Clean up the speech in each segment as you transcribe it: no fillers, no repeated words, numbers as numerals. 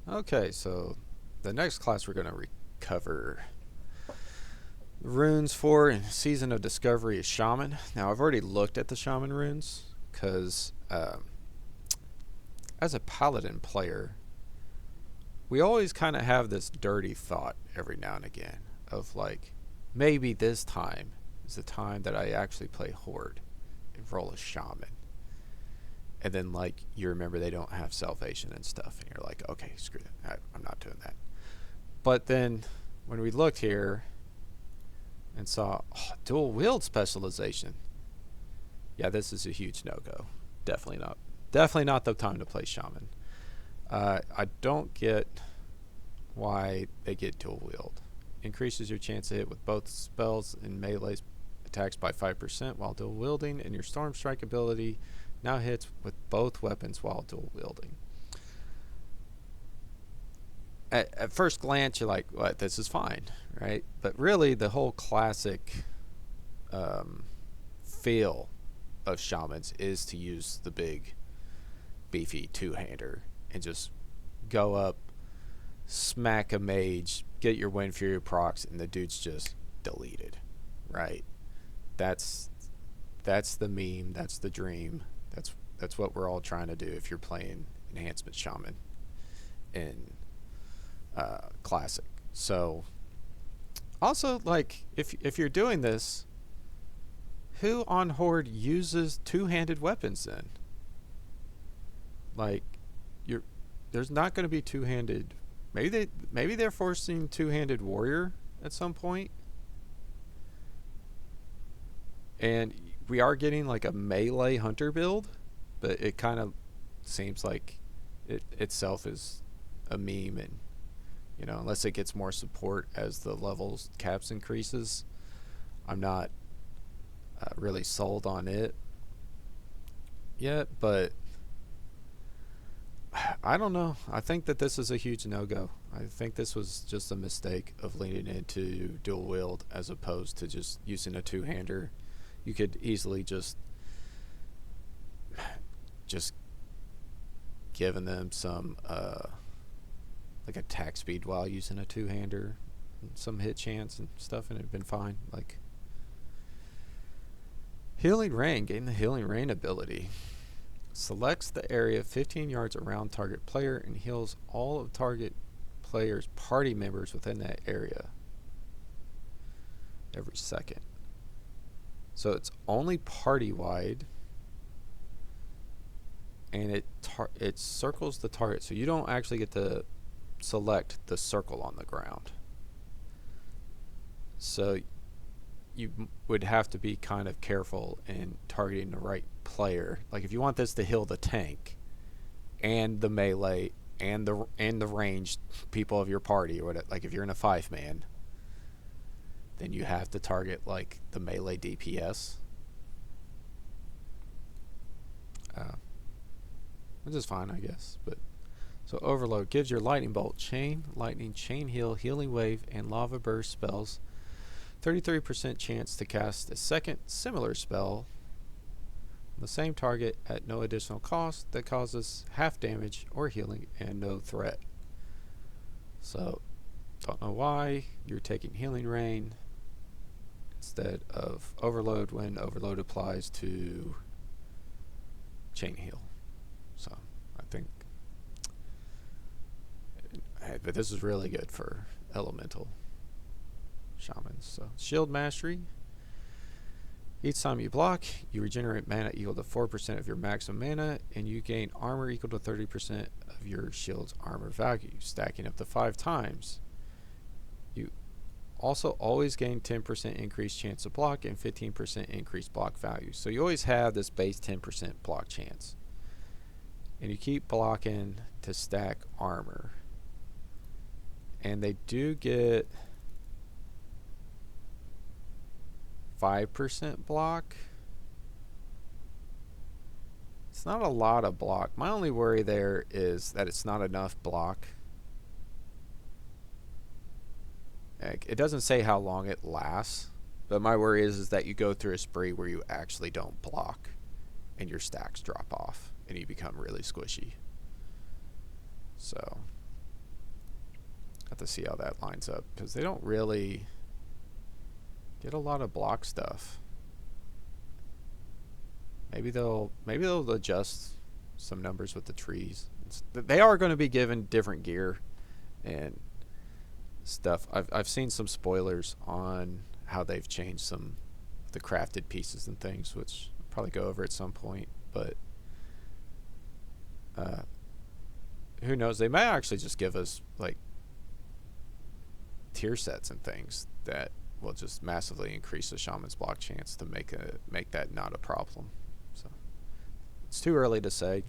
Okay, so the next class we're going to recover runes for in Season of Discovery is Shaman. Now, I've already looked at the Shaman runes because as a Paladin player, we always kind of have this dirty thought every now and again of like, maybe this time is the time that I actually play Horde and roll a Shaman. And then, like, you remember they don't have salvation and stuff, and you're like, okay, screw that. I'm not doing that. But then, when we looked here and saw dual wield specialization, yeah, this is a huge no go. Definitely not. Definitely not the time to play Shaman. I don't get why they get dual wield. Increases your chance to hit with both spells and melee attacks by 5% while dual wielding, and your Storm Strike ability now hits with both weapons while dual wielding. At first glance, you're like, "What? This is fine, right?" But really, the whole classic feel of shamans is to use the big, beefy two-hander and just go up, smack a mage, get your Wind Fury procs, and the dude's just deleted, right? That's that's the meme. That's the dream. That's what we're all trying to do if you're playing enhancement shaman in classic. So also, like, if you're doing this, who on horde uses two-handed weapons then? Like, you're there's not going to be two-handed. Maybe they're forcing two-handed warrior at some point, and we are getting like a melee hunter build, but it kind of seems like it itself is a meme, and unless it gets more support as the levels caps increases, I'm not really sold on it yet. But I don't know. I think that this is a huge no go. I think this was just a mistake of leaning into dual wield as opposed to just using a two-hander. You could easily just giving them some like attack speed while using a two-hander, and some hit chance and stuff, and it'd been fine. Like, healing rain, gain the healing rain ability. Selects the area 15 yards around target player and heals all of target player's party members within that area every second. So it's only party wide, and it circles the target, so you don't actually get to select the circle on the ground. So you would have to be kind of careful in targeting the right player. Like, if you want this to heal the tank and the melee and the ranged people of your party, or whatever, like if you're in a 5-man, then you have to target like the melee DPS, which is fine, I guess. But so overload gives your lightning bolt, chain, lightning, chain heal, healing wave, and lava burst spells 33% chance to cast a second similar spell on the same target at no additional cost that causes half damage or healing and no threat. So, don't know why you're taking healing rain instead of overload when overload applies to chain heal. So, I think, but this is really good for elemental shamans. So, shield mastery. Each time you block, you regenerate mana equal to 4% of your maximum mana, and you gain armor equal to 30% of your shield's armor value, stacking up to 5 times. You also always gain 10% increased chance to block and 15% increased block value. So you always have this base 10% block chance. And you keep blocking to stack armor. And they do get 5% block. It's not a lot of block. My only worry there is that it's not enough block. It doesn't say how long it lasts, but my worry is that you go through a spree where you actually don't block and your stacks drop off and you become really squishy. So Have to see how that lines up, because they don't really get a lot of block stuff. Maybe they'll adjust some numbers with the trees. They are going to be given different gear and stuff. I've seen some spoilers on how they've changed some of the crafted pieces and things, which I'll probably go over at some point. But who knows? They might actually just give us like tier sets and things that will just massively increase the shaman's block chance to make that not a problem. So it's too early to say.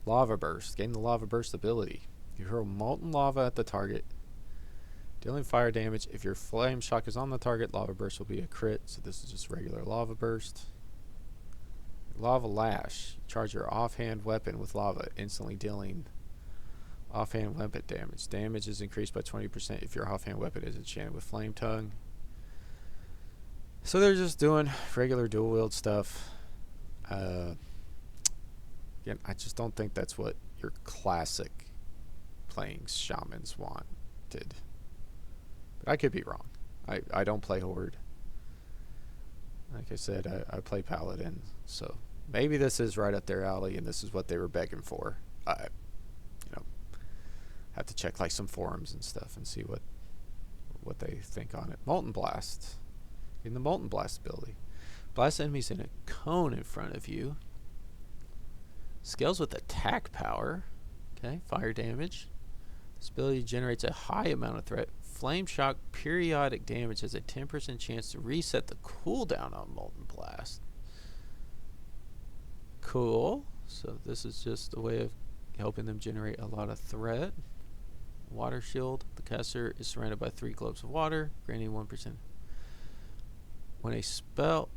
Lava burst. Gain the lava burst ability. You hurl molten lava at the target, dealing fire damage. If your flame shock is on the target, lava burst will be a crit. So this is just regular lava burst. Lava lash. Charge your offhand weapon with lava, instantly dealing offhand weapon damage. Damage is increased by 20% if your offhand weapon is enchanted with flame tongue. So they're just doing regular dual wield stuff. Again, I just don't think that's what your classic playing shamans wanted. But I could be wrong. I don't play Horde. Like I said, I play Paladin. So maybe this is right up their alley and this is what they were begging for. Have to check like some forums and stuff and see what they think on it. Molten Blast. In the Molten Blast ability. Blast enemies in a cone in front of you. Scales with attack power. Okay, fire damage. This ability generates a high amount of threat. Flame Shock periodic damage has a 10% chance to reset the cooldown on Molten Blast. Cool. So this is just a way of helping them generate a lot of threat. Water Shield. The caster is surrounded by 3 globes of water, granting 1%. When a spell,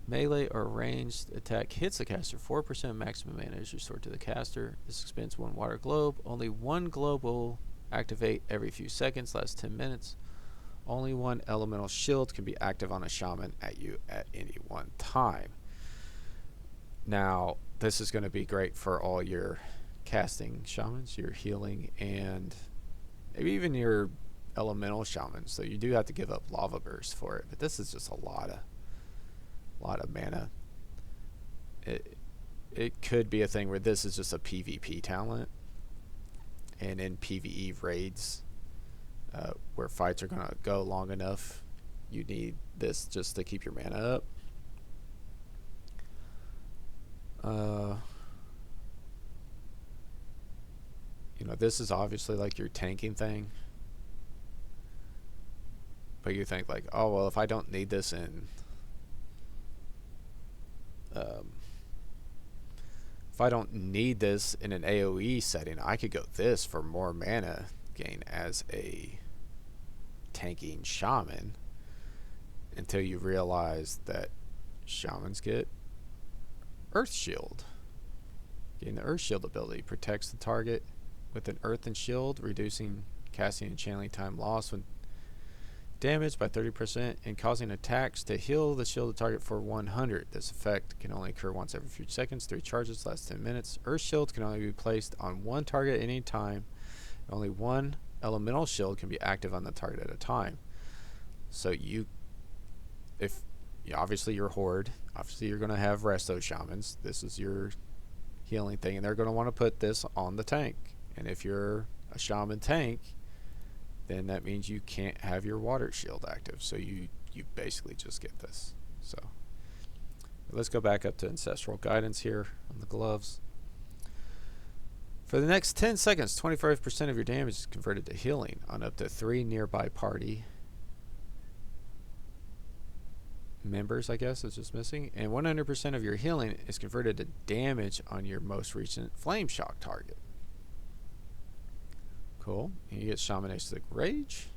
melee or ranged attack hits the caster, 4% maximum mana is restored to the caster. This expends 1 water globe. Only 1 globe will activate every few seconds, lasts 10 minutes. Only 1 elemental shield can be active on a shaman at you at any one time. Now, this is going to be great for all your casting shamans, your healing, and maybe even your elemental shamans. So you do have to give up lava burst for it, but this is just a lot of mana. It could be a thing where this is just a PvP talent, and in PvE raids where fights are going to go long enough, you need this just to keep your mana up. This is obviously like your tanking thing, but you think like, oh well, if I don't need this in if I don't need this in an AoE setting, I could go this for more mana gain as a tanking shaman, until you realize that shamans get Earth Shield. Getting the Earth Shield ability protects the target with an earthen shield, reducing casting and channeling time lost when damaged by 30% and causing attacks to heal the shielded target for 100. This effect can only occur once every few seconds. 3 charges last 10 minutes. Earth Shield can only be placed on 1 target at any time. Only 1 elemental shield can be active on the target at a time. So obviously you're Horde, obviously you're going to have resto shamans. This is your healing thing, and they're going to want to put this on the tank. And if you're a shaman tank, then that means you can't have your water shield active. So you basically just get this. So let's go back up to ancestral guidance here on the gloves. For the next 10 seconds, 25% of your damage is converted to healing on up to 3 nearby party members, I guess is just missing, and 100% of your healing is converted to damage on your most recent flame shock target. Cool. And you get shamanistic rage.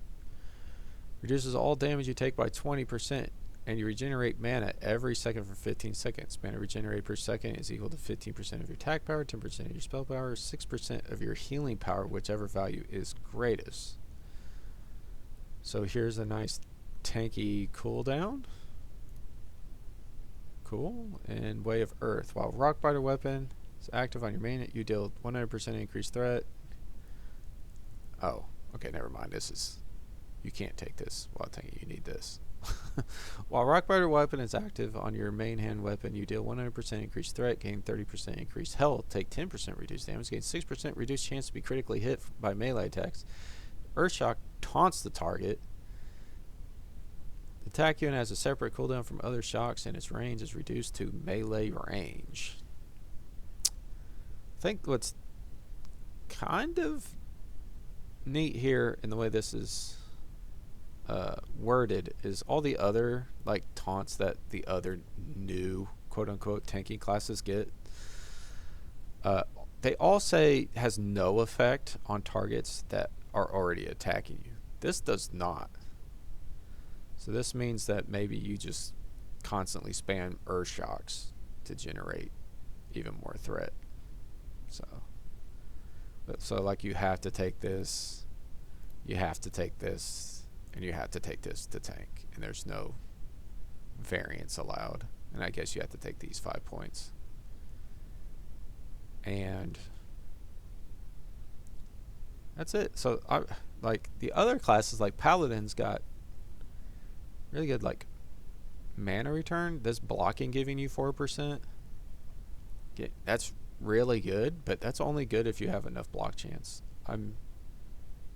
Reduces all damage you take by 20%, and you regenerate mana every second for 15 seconds. Mana regenerated per second is equal to 15% of your attack power, 10% of your spell power, 6% of your healing power, whichever value is greatest. So here's a nice tanky cooldown. Cool. And Way of Earth. While Rockbiter weapon is active on your main, you deal 100% increased threat. Oh, okay, never mind. This is, you can't take this while thinking you need this. While Rockbiter weapon is active on your main hand weapon, you deal 100% increased threat, gain 30% increased health, take 10% reduced damage, gain 6% reduced chance to be critically hit by melee attacks. Earthshock taunts the target. The attack unit has a separate cooldown from other shocks, and its range is reduced to melee range. I think what's kind of neat here in the way this is worded is all the other like taunts that the other new quote unquote tanking classes get. They all say has no effect on targets that are already attacking you. This does not. So this means that maybe you just constantly spam earth shocks to generate even more threat. So like you have to take this, you have to take this, and you have to take this to tank, and there's no variance allowed. And I guess you have to take these 5 points. And that's it. So like the other classes, like Paladins, got really good like mana return. This blocking giving you 4%. That's really good, but that's only good if you have enough block chance. I'm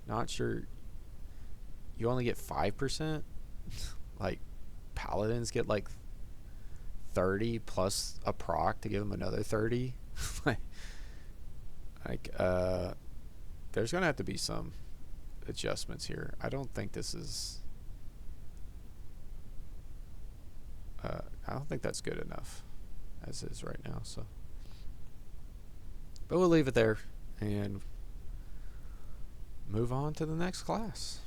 not sure. You only get 5%. Like Paladins get like 30 plus a proc to give them another 30. There's gonna have to be some adjustments here. I don't think this is. I don't think that's good enough as is right now. So, but we'll leave it there and move on to the next class.